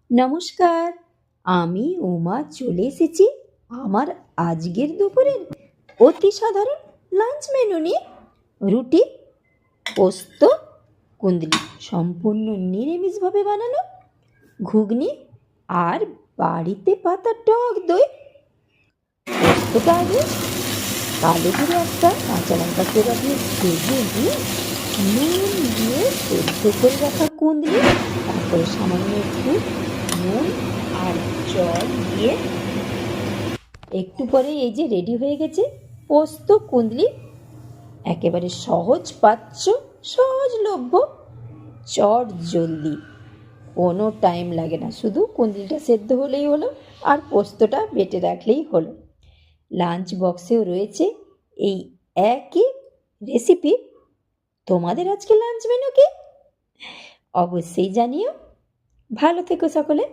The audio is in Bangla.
নমস্কার, আমি উমা চলে এসেছি আমার আজকের দুপুরের অতি সাধারণ লাঞ্চ মেনু নিয়ে। রুটি, পোস্ত, কুন্দরি সম্পূর্ণ নিরামিষভাবে বানানো, ঘুগনি আর বাড়িতে পাতা টক দই। পোস্তটা আগে কালো জিরে একটা কাঁচা লঙ্কা চোড়া দিয়ে ভেজে দিয়ে নুন দিয়ে সেদ্ধ করে রাখা কুন্দরি, তারপরে সামান্য একটু নুন আর জল দিয়ে একটু পরে এই যে রেডি হয়ে গেছে পোস্ত কুন্দরি। একেবারে সহজ পাচ্য, সহজলভ্য, চট জলদি, কোনো টাইম লাগে না, শুধু কুন্দরিটা সেদ্ধ হলেই হলো আর পোস্তটা বেটে রাখলেই হলো। লাঞ্চ বক্সেও রয়েছে এই একই রেসিপি। তোমাদের আজকে লাঞ্চ মেনু কি অবশ্যই জানিও। ভালো থেকো সকলে।